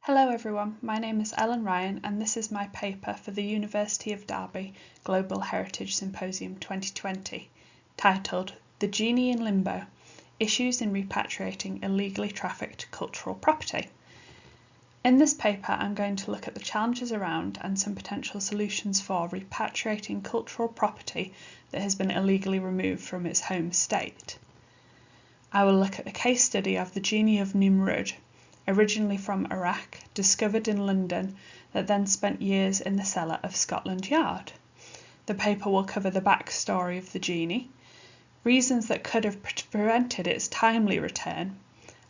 Hello everyone, my name is Ellen Ryan and this is my paper for the University of Derby Global Heritage Symposium 2020, titled The Genie in Limbo, Issues in Repatriating Illegally Trafficked Cultural Property. In this paper I'm going to look at the challenges around and some potential solutions for repatriating cultural property that has been illegally removed from its home state. I will look at the case study of the Genie of Nimrud, originally from Iraq, discovered in London, that then spent years in the cellar of Scotland Yard. The paper will cover the backstory of the genie, reasons that could have prevented its timely return,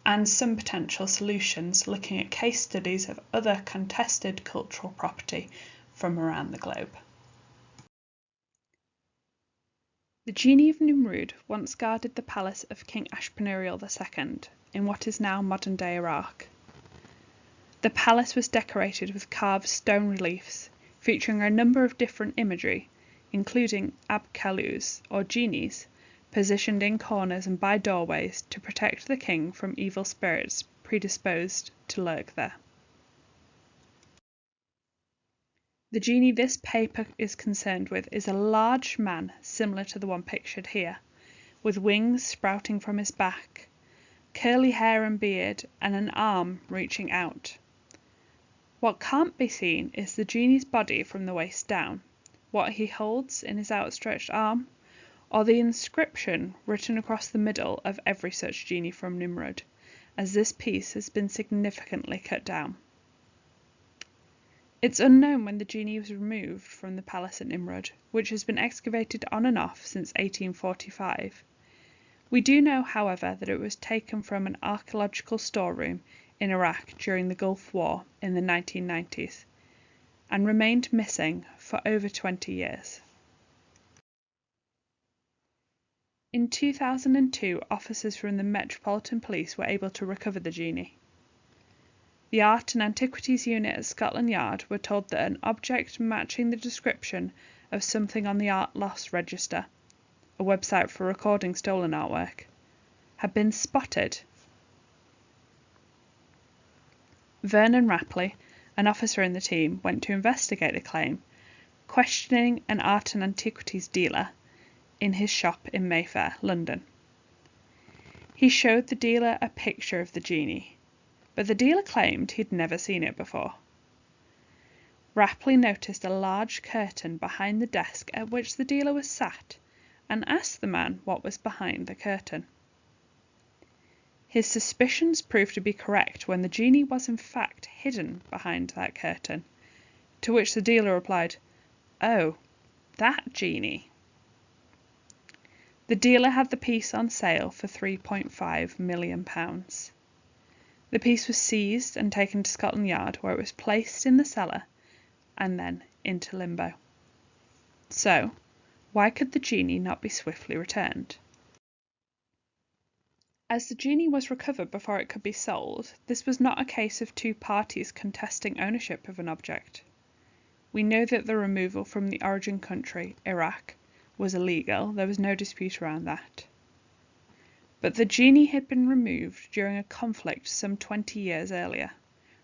and some potential solutions looking at case studies of other contested cultural property from around the globe. The Genie of Nimrud once guarded the palace of King Ashprunurial II in what is now modern-day Iraq. The palace was decorated with carved stone reliefs featuring a number of different imagery, including abkalus, or genies, positioned in corners and by doorways to protect the king from evil spirits predisposed to lurk there. The genie this paper is concerned with is a large man similar to the one pictured here, with wings sprouting from his back, curly hair and beard, and an arm reaching out. What can't be seen is the genie's body from the waist down, what he holds in his outstretched arm, or the inscription written across the middle of every such genie from Nimrud, as this piece has been significantly cut down. It's unknown when the genie was removed from the Palace at Nimrud, which has been excavated on and off since 1845. We do know, however, that it was taken from an archaeological storeroom in Iraq during the Gulf War in the 1990s and remained missing for over 20 years. In 2002, officers from the Metropolitan Police were able to recover the genie. The Art and Antiquities unit at Scotland Yard were told that an object matching the description of something on the Art Loss Register, a website for recording stolen artwork, had been spotted. Vernon Rapley, an officer in the team, went to investigate the claim, questioning an art and antiquities dealer in his shop in Mayfair, London. He showed the dealer a picture of the genie, but the dealer claimed he'd never seen it before. Rapley noticed a large curtain behind the desk at which the dealer was sat and asked the man what was behind the curtain. His suspicions proved to be correct when the genie was in fact hidden behind that curtain, to which the dealer replied, "Oh, that genie." The dealer had the piece on sale for £3.5 million. The piece was seized and taken to Scotland Yard, where it was placed in the cellar and then into limbo. So, why could the genie not be swiftly returned? As the genie was recovered before it could be sold, this was not a case of two parties contesting ownership of an object. We know that the removal from the origin country, Iraq, was illegal. There was no dispute around that. But the genie had been removed during a conflict some 20 years earlier,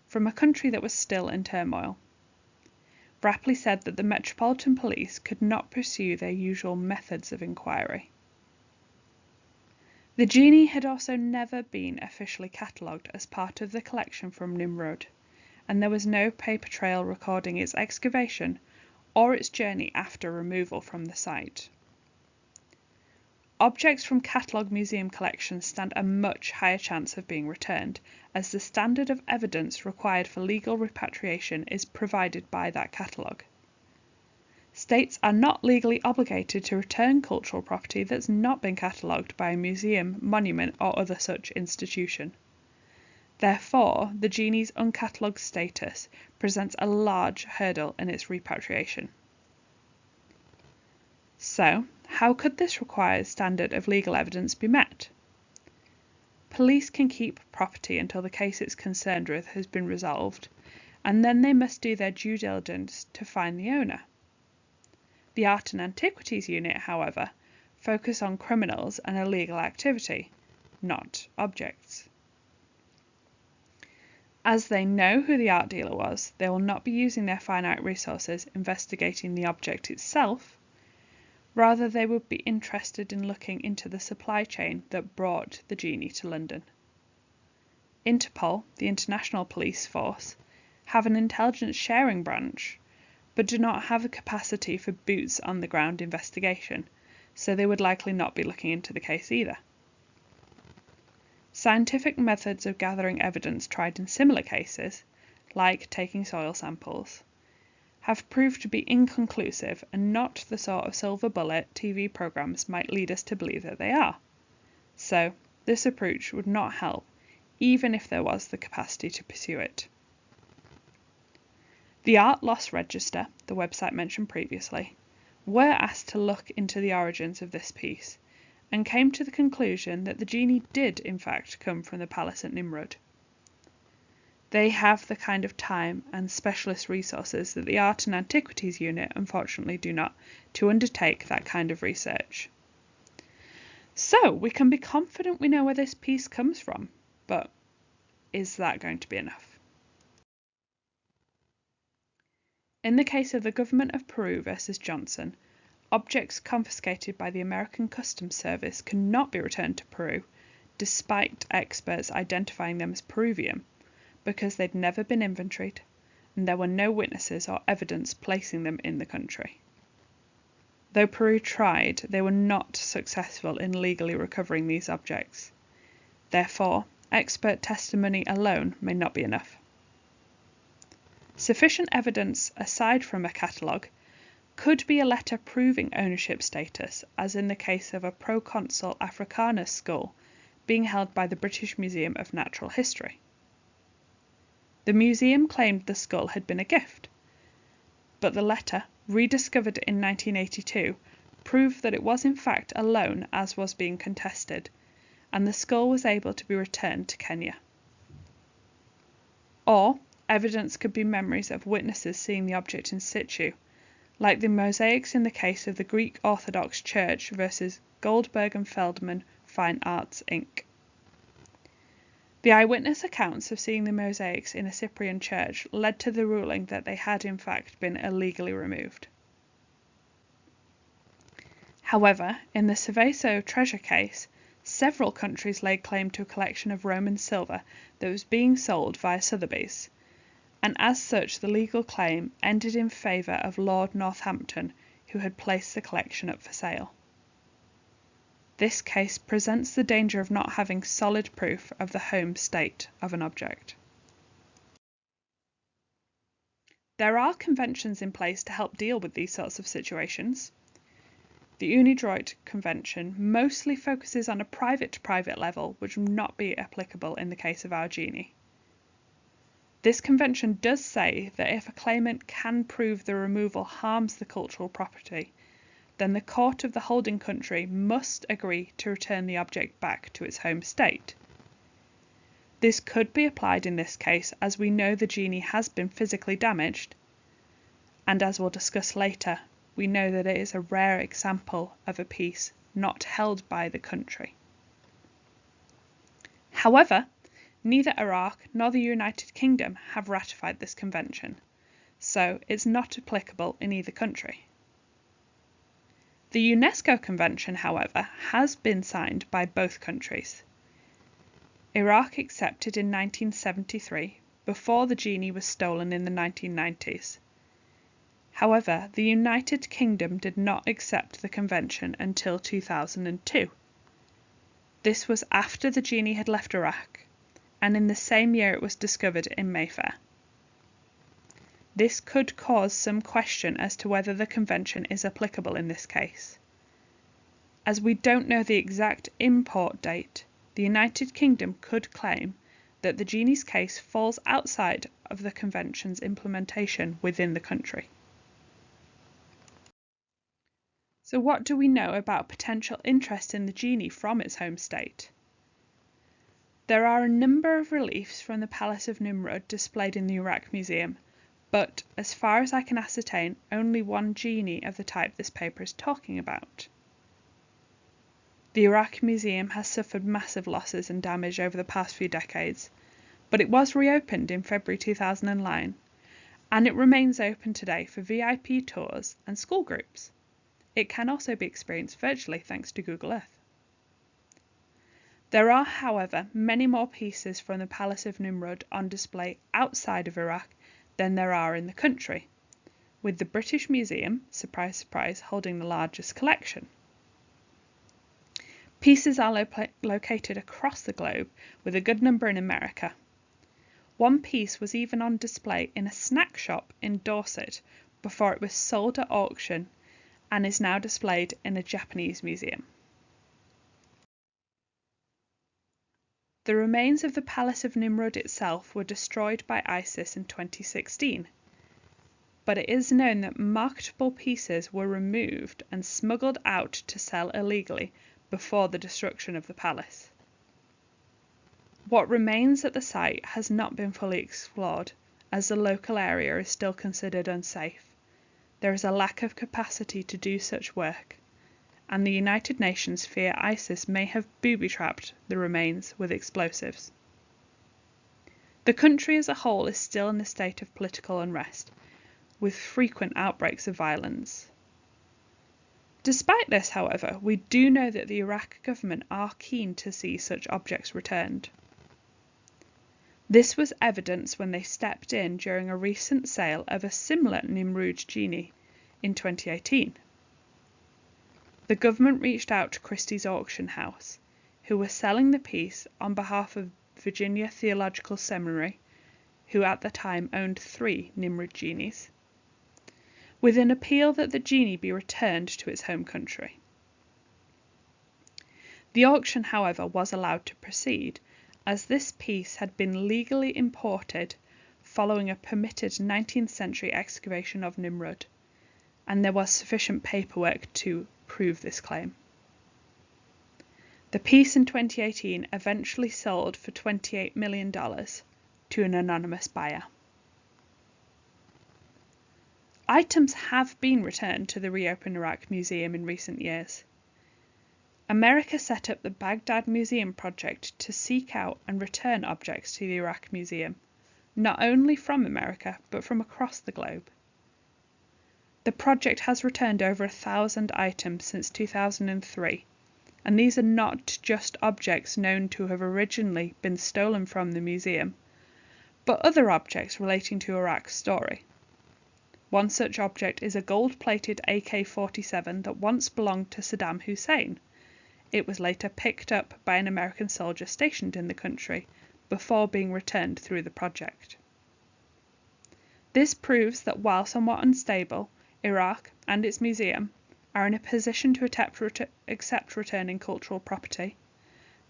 from a country that was still in turmoil. Rapley said that the Metropolitan Police could not pursue their usual methods of inquiry. The genie had also never been officially catalogued as part of the collection from Nimrud, and there was no paper trail recording its excavation or its journey after removal from the site. Objects from catalogued museum collections stand a much higher chance of being returned, as the standard of evidence required for legal repatriation is provided by that catalogue. States are not legally obligated to return cultural property that's not been catalogued by a museum, monument, or other such institution. Therefore, the genie's uncatalogued status presents a large hurdle in its repatriation. So, how could this required standard of legal evidence be met? Police can keep property until the case it's concerned with has been resolved, and then they must do their due diligence to find the owner. The Art and Antiquities unit, however, focus on criminals and illegal activity, not objects. As they know who the art dealer was, they will not be using their finite resources investigating the object itself. Rather, they would be interested in looking into the supply chain that brought the genie to London. Interpol, the international police force, have an intelligence sharing branch, but do not have the capacity for boots on the ground investigation, so they would likely not be looking into the case either. Scientific methods of gathering evidence tried in similar cases, like taking soil samples, have proved to be inconclusive and not the sort of silver bullet TV programs might lead us to believe that they are. So, this approach would not help, even if there was the capacity to pursue it. The Art Loss Register, the website mentioned previously, were asked to look into the origins of this piece, and came to the conclusion that the genie did in fact come from the Palace at Nimrud. They have the kind of time and specialist resources that the Art and Antiquities unit unfortunately do not, to undertake that kind of research. So we can be confident we know where this piece comes from, but is that going to be enough? In the case of the government of Peru versus Johnson, objects confiscated by the American Customs Service cannot be returned to Peru, despite experts identifying them as Peruvian, because they'd never been inventoried, and there were no witnesses or evidence placing them in the country. Though Peru tried, they were not successful in legally recovering these objects. Therefore, expert testimony alone may not be enough. Sufficient evidence, aside from a catalogue, could be a letter proving ownership status, as in the case of a proconsul Africanus skull being held by the British Museum of Natural History. The museum claimed the skull had been a gift, but the letter, rediscovered in 1982, proved that it was in fact a loan as was being contested, and the skull was able to be returned to Kenya. Or, evidence could be memories of witnesses seeing the object in situ, like the mosaics in the case of the Greek Orthodox Church versus Goldberg and Feldman Fine Arts Inc. The eyewitness accounts of seeing the mosaics in a Cyprian church led to the ruling that they had in fact been illegally removed. However, in the Cerveso treasure case, several countries laid claim to a collection of Roman silver that was being sold via Sotheby's, and as such the legal claim ended in favour of Lord Northampton, who had placed the collection up for sale. This case presents the danger of not having solid proof of the home state of an object. There are conventions in place to help deal with these sorts of situations. The Unidroit Convention mostly focuses on a private-to-private level, which will not be applicable in the case of our genie. This convention does say that if a claimant can prove the removal harms the cultural property, then the court of the holding country must agree to return the object back to its home state. This could be applied in this case, as we know the genie has been physically damaged, and as we'll discuss later, we know that it is a rare example of a piece not held by the country. However, neither Iraq nor the United Kingdom have ratified this convention, so it's not applicable in either country. The UNESCO Convention, however, has been signed by both countries. Iraq accepted in 1973, before the genie was stolen in the 1990s. However, the United Kingdom did not accept the convention until 2002. This was after the genie had left Iraq, and in the same year it was discovered in Mayfair. This could cause some question as to whether the convention is applicable in this case. As we don't know the exact import date, the United Kingdom could claim that the genie's case falls outside of the convention's implementation within the country. So what do we know about potential interest in the genie from its home state? There are a number of reliefs from the Palace of Nimrud displayed in the Iraq Museum, but as far as I can ascertain, only one genie of the type this paper is talking about. The Iraq Museum has suffered massive losses and damage over the past few decades, but it was reopened in February 2009, and it remains open today for VIP tours and school groups. It can also be experienced virtually thanks to Google Earth. There are, however, many more pieces from the Palace of Nimrud on display outside of Iraq than there are in the country, with the British Museum, surprise surprise, holding the largest collection. Pieces are located across the globe, with a good number in America. One piece was even on display in a snack shop in Dorset before it was sold at auction and is now displayed in a Japanese museum. The remains of the Palace of Nimrud itself were destroyed by ISIS in 2016, but it is known that marketable pieces were removed and smuggled out to sell illegally before the destruction of the palace. What remains at the site has not been fully explored, as the local area is still considered unsafe. There is a lack of capacity to do such work, and the United Nations fear ISIS may have booby-trapped the remains with explosives. The country as a whole is still in a state of political unrest, with frequent outbreaks of violence. Despite this, however, we do know that the Iraq government are keen to see such objects returned. This was evidenced when they stepped in during a recent sale of a similar Nimrud Genie in 2018. The government reached out to Christie's auction house, who were selling the piece on behalf of Virginia Theological Seminary, who at the time owned 3 Nimrud Genies, with an appeal that the genie be returned to its home country. The auction, however, was allowed to proceed, as this piece had been legally imported following a permitted 19th century excavation of Nimrud, and there was sufficient paperwork to prove this claim. The piece in 2018 eventually sold for $28 million to an anonymous buyer. Items have been returned to the reopened Iraq Museum in recent years. America set up the Baghdad Museum project to seek out and return objects to the Iraq Museum, not only from America but from across the globe. The project has returned over 1,000 items since 2003, and these are not just objects known to have originally been stolen from the museum, but other objects relating to Iraq's story. One such object is a gold-plated AK-47 that once belonged to Saddam Hussein. It was later picked up by an American soldier stationed in the country before being returned through the project. This proves that while somewhat unstable, Iraq and its museum are in a position to accept returning cultural property,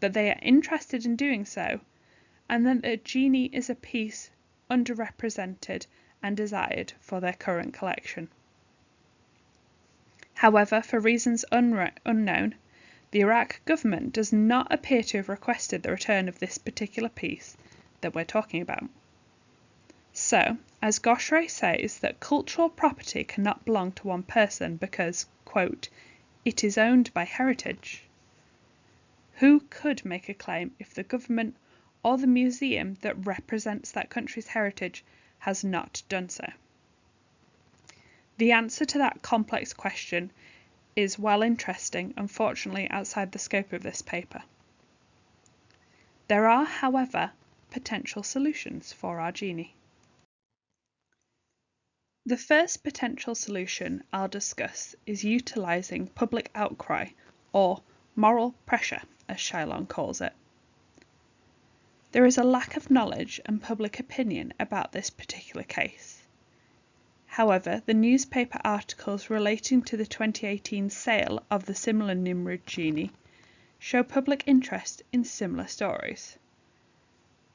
that they are interested in doing so, and that the Genie is a piece underrepresented and desired for their current collection. However, for reasons unknown, the Iraq government does not appear to have requested the return of this particular piece that we're talking about. So, as Gaucheray says that cultural property cannot belong to one person because, quote, it is owned by heritage. Who could make a claim if the government or the museum that represents that country's heritage has not done so? The answer to that complex question is, while interesting, unfortunately outside the scope of this paper. There are, however, potential solutions for our Genie. The first potential solution I'll discuss is utilising public outcry, or moral pressure, as Shylon calls it. There is a lack of knowledge and public opinion about this particular case. However, the newspaper articles relating to the 2018 sale of the similar Nimrud Genie show public interest in similar stories.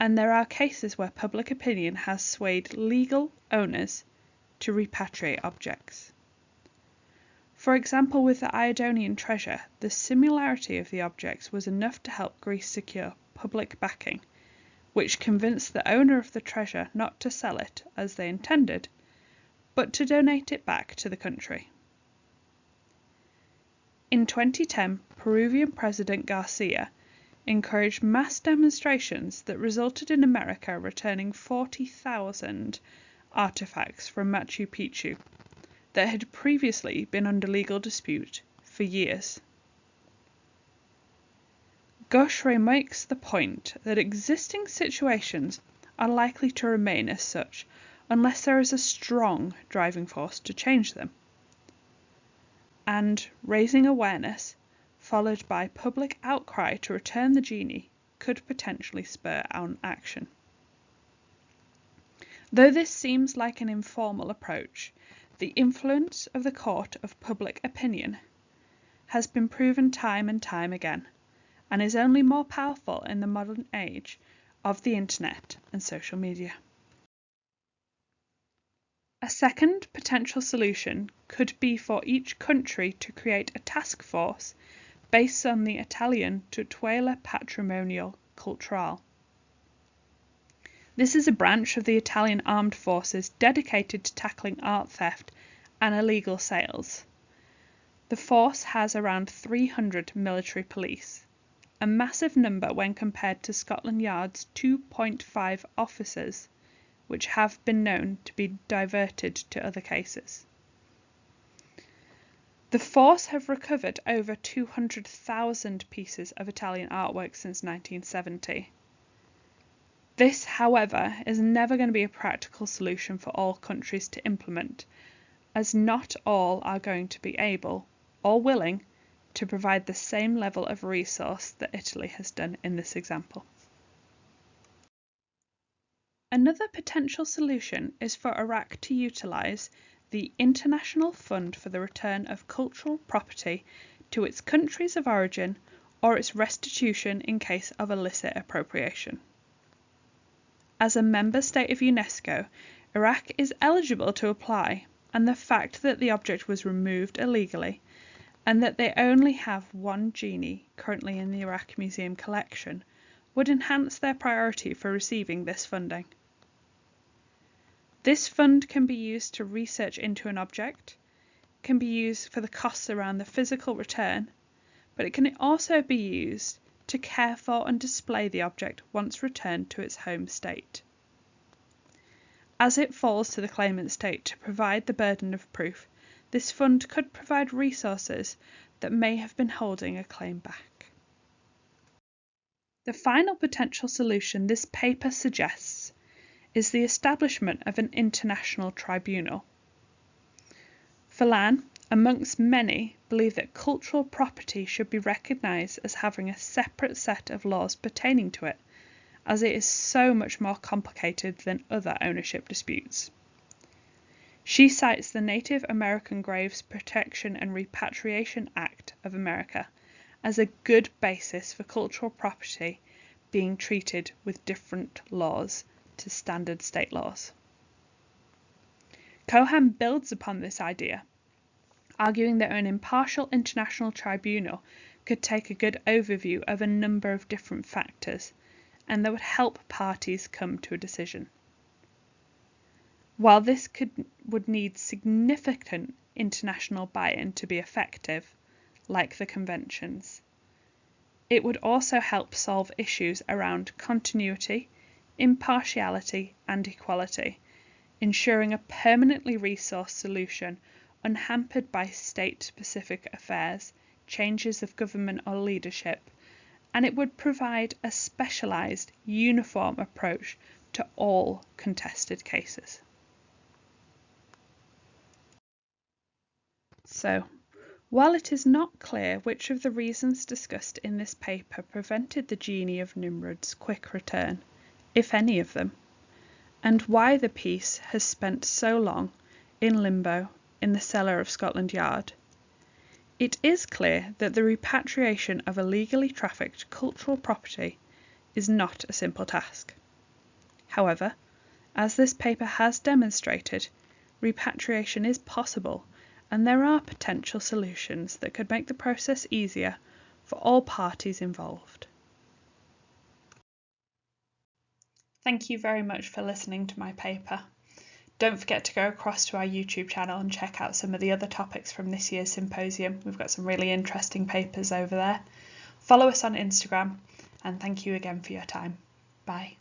And there are cases where public opinion has swayed legal owners to repatriate objects. For example, with the Ionian treasure, the similarity of the objects was enough to help Greece secure public backing, which convinced the owner of the treasure not to sell it as they intended, but to donate it back to the country. In 2010, Peruvian President Garcia encouraged mass demonstrations that resulted in America returning 40,000 artifacts from Machu Picchu that had previously been under legal dispute for years. Gaucher makes the point that existing situations are likely to remain as such unless there is a strong driving force to change them. And raising awareness, followed by public outcry to return the genie, could potentially spur on action. Though this seems like an informal approach, the influence of the court of public opinion has been proven time and time again, and is only more powerful in the modern age of the internet and social media. A second potential solution could be for each country to create a task force based on the Italian tutela patrimonial culturale. This is a branch of the Italian armed forces dedicated to tackling art theft and illegal sales. The force has around 300 military police, a massive number when compared to Scotland Yard's 2.5 officers, which have been known to be diverted to other cases. The force have recovered over 200,000 pieces of Italian artwork since 1970. This, however, is never going to be a practical solution for all countries to implement, as not all are going to be able or willing to provide the same level of resource that Italy has done in this example. Another potential solution is for Iraq to utilise the International Fund for the Return of Cultural Property to its countries of origin or its restitution in case of illicit appropriation. As a member state of UNESCO, Iraq is eligible to apply, and the fact that the object was removed illegally and that they only have one genie currently in the Iraq Museum collection would enhance their priority for receiving this funding. This fund can be used to research into an object, can be used for the costs around the physical return, but it can also be used to care for and display the object once returned to its home state. As it falls to the claimant state to provide the burden of proof, this fund could provide resources that may have been holding a claim back. The final potential solution this paper suggests is the establishment of an international tribunal. Phelan, amongst many, believe that cultural property should be recognised as having a separate set of laws pertaining to it, as it is so much more complicated than other ownership disputes. She cites the Native American Graves Protection and Repatriation Act of America as a good basis for cultural property being treated with different laws to standard state laws. Cohan builds upon this idea, arguing that an impartial international tribunal could take a good overview of a number of different factors and that would help parties come to a decision. While this would need significant international buy-in to be effective, like the conventions, it would also help solve issues around continuity, impartiality and equality, ensuring a permanently resourced solution unhampered by state-specific affairs, changes of government or leadership, and it would provide a specialised, uniform approach to all contested cases. So, while it is not clear which of the reasons discussed in this paper prevented the Genie of Nimrud's quick return, if any of them, and why the piece has spent so long in limbo in the cellar of Scotland Yard, it is clear that the repatriation of illegally trafficked cultural property is not a simple task. However, as this paper has demonstrated, repatriation is possible, and there are potential solutions that could make the process easier for all parties involved. Thank you very much for listening to my paper. Don't forget to go across to our YouTube channel and check out some of the other topics from this year's symposium. We've got some really interesting papers over there. Follow us on Instagram and thank you again for your time. Bye.